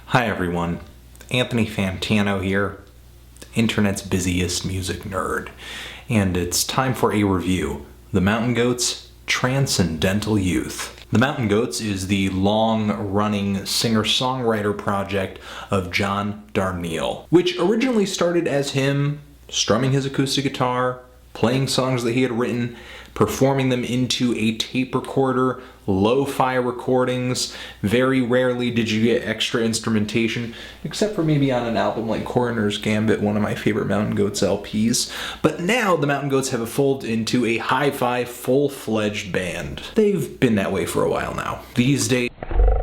Hi everyone, Anthony Fantano here, internet's busiest music nerd, and it's time for a review. The Mountain Goats' Transcendental Youth. The Mountain Goats is the long-running singer-songwriter project of John Darnielle, which originally started as him strumming his acoustic guitar, playing songs that he had written, performing them into a tape recorder, lo-fi recordings. Very rarely did you get extra instrumentation, except for maybe on an album like Coroner's Gambit, one of my favorite Mountain Goats LPs. But now the Mountain Goats have evolved into a hi-fi, full-fledged band. They've been that way for a while now. These days,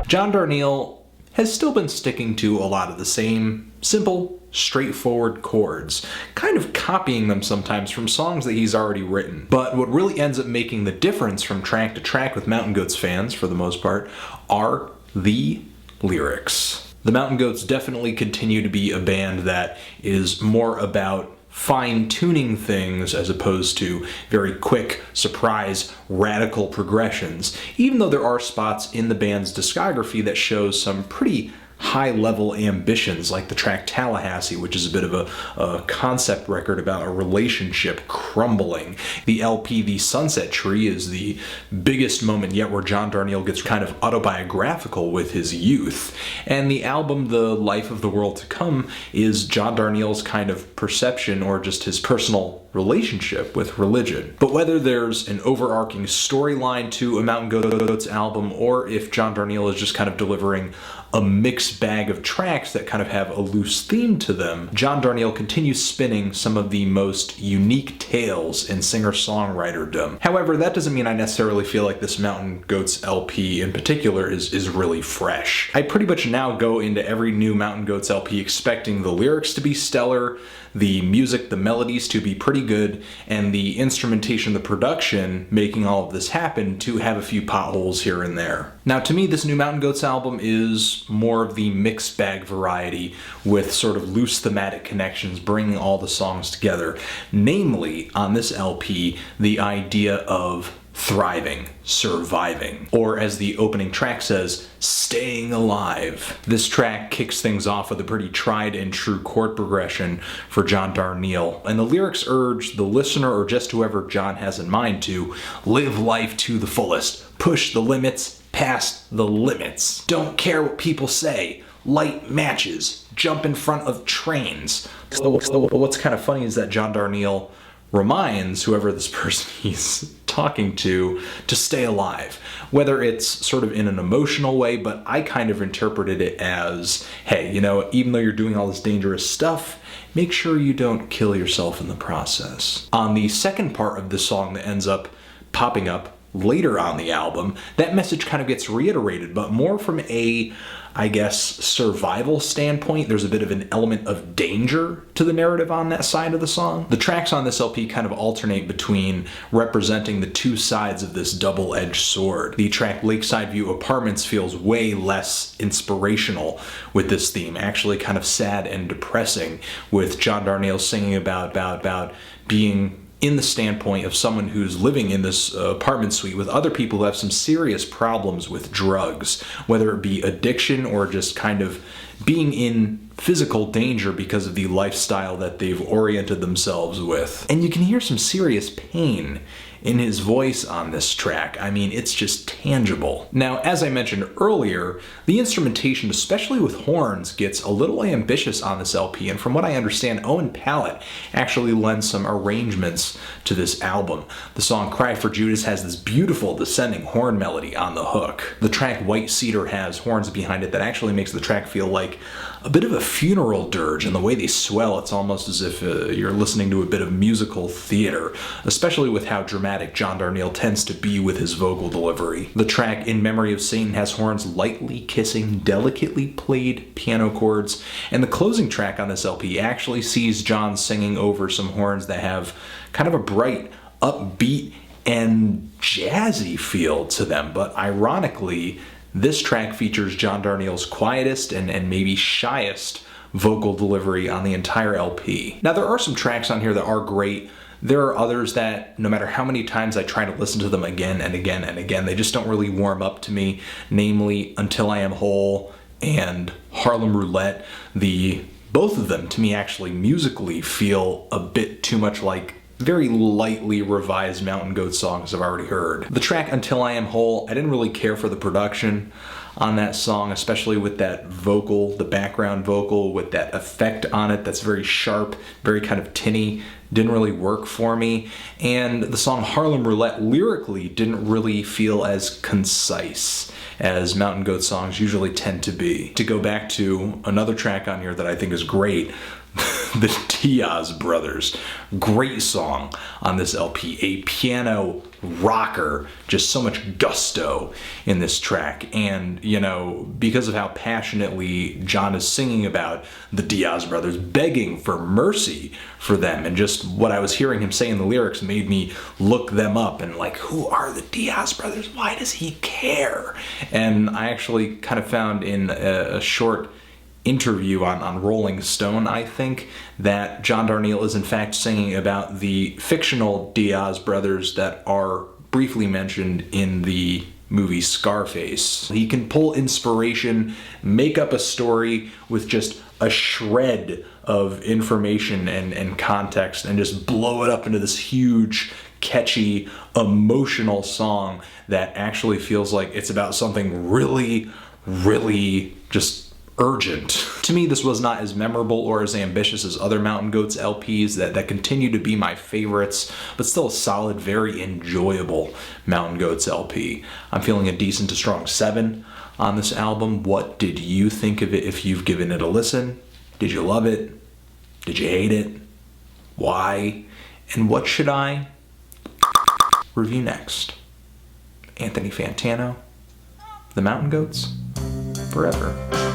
John Darnielle has still been sticking to a lot of the same simple, straightforward chords, kind of copying them sometimes from songs that he's already written. But what really ends up making the difference from track to track with Mountain Goats fans, for the most part, are the lyrics. The Mountain Goats definitely continue to be a band that is more about fine-tuning things as opposed to very quick, surprise, radical progressions, even though there are spots in the band's discography that shows some pretty high-level ambitions, like the track Tallahassee, which is a bit of a concept record about a relationship crumbling. The LP, The Sunset Tree, is the biggest moment yet where John Darnielle gets kind of autobiographical with his youth. And the album, The Life of the World to Come, is John Darnielle's kind of perception or just his personal relationship with religion. But whether there's an overarching storyline to a Mountain Goats album, or if John Darnielle is just kind of delivering a mixed bag of tracks that kind of have a loose theme to them, John Darnielle continues spinning some of the most unique tales in singer-songwriterdom. However, that doesn't mean I necessarily feel like this Mountain Goats LP in particular is really fresh. I pretty much now go into every new Mountain Goats LP expecting the lyrics to be stellar, the music, the melodies to be pretty good, and the instrumentation, the production, making all of this happen to have a few potholes here and there. Now, to me, this new Mountain Goats album is more of the mixed bag variety with sort of loose thematic connections bringing all the songs together. Namely, on this LP, the idea of thriving, surviving, or as the opening track says, staying alive. This track kicks things off with a pretty tried and true chord progression for John Darnielle, and the lyrics urge the listener, or just whoever John has in mind, to live life to the fullest, push the limits, past the limits. Don't care what people say, light matches, jump in front of trains. But what's kind of funny is that John Darnielle reminds whoever this person he's talking to stay alive. Whether it's sort of in an emotional way, but I kind of interpreted it as, hey, you know, even though you're doing all this dangerous stuff, make sure you don't kill yourself in the process. On the second part of the song that ends up popping up later on the album, that message kind of gets reiterated, but more from a, I guess, survival standpoint. There's a bit of an element of danger to the narrative on that side of the song. The tracks on this LP kind of alternate between representing the two sides of this double-edged sword. The track Lakeside View Apartments feels way less inspirational with this theme, actually kind of sad and depressing, with John Darnielle singing about being in the standpoint of someone who's living in this apartment suite with other people who have some serious problems with drugs, whether it be addiction or just kind of being in physical danger because of the lifestyle that they've oriented themselves with. And you can hear some serious pain in his voice on this track. I mean, it's just tangible. Now, as I mentioned earlier, the instrumentation, especially with horns, gets a little ambitious on this LP, and from what I understand, Owen Pallett actually lends some arrangements to this album. The song Cry for Judas has this beautiful descending horn melody on the hook. The track White Cedar has horns behind it that actually makes the track feel like a bit of a funeral dirge, and the way they swell, it's almost as if you're listening to a bit of musical theater, especially with how dramatic John Darnielle tends to be with his vocal delivery. The track In Memory of Satan has horns lightly kissing delicately played piano chords, and the closing track on this LP actually sees John singing over some horns that have kind of a bright, upbeat, and jazzy feel to them, but ironically, this track features John Darnielle's quietest and maybe shyest vocal delivery on the entire LP. Now, there are some tracks on here that are great. There are others that, no matter how many times I try to listen to them again and again and again, they just don't really warm up to me, namely Until I Am Whole and Harlem Roulette. Both of them, to me, actually musically feel a bit too much like very lightly revised Mountain Goat songs I've already heard. The track Until I Am Whole, I didn't really care for the production on that song, especially with that vocal, the background vocal with that effect on it that's very sharp, very kind of tinny. Didn't really work for me. And the song Harlem Roulette lyrically didn't really feel as concise as Mountain Goat songs usually tend to be. To go back to another track on here that I think is great, the DIAZ brothers. Great song on this LP. A piano rocker. Just so much gusto in this track. And, you know, because of how passionately John is singing about the DIAZ brothers, begging for mercy for them, and just what I was hearing him say in the lyrics made me look them up and like, who are the DIAZ brothers? Why does he care? And I actually kind of found in a short interview on Rolling Stone, I think, that John Darnielle is in fact singing about the fictional DIAZ brothers that are briefly mentioned in the movie Scarface. He can pull inspiration, make up a story with just a shred of information and context, and just blow it up into this huge, catchy, emotional song that actually feels like it's about something really, really just urgent. To me, this was not as memorable or as ambitious as other Mountain Goats LPs that continue to be my favorites, but still a solid, very enjoyable Mountain Goats LP. I'm feeling a decent to strong 7 on this album. What did you think of it if you've given it a listen? Did you love it? Did you hate it? Why? And what should I review next? Anthony Fantano, The Mountain Goats, forever.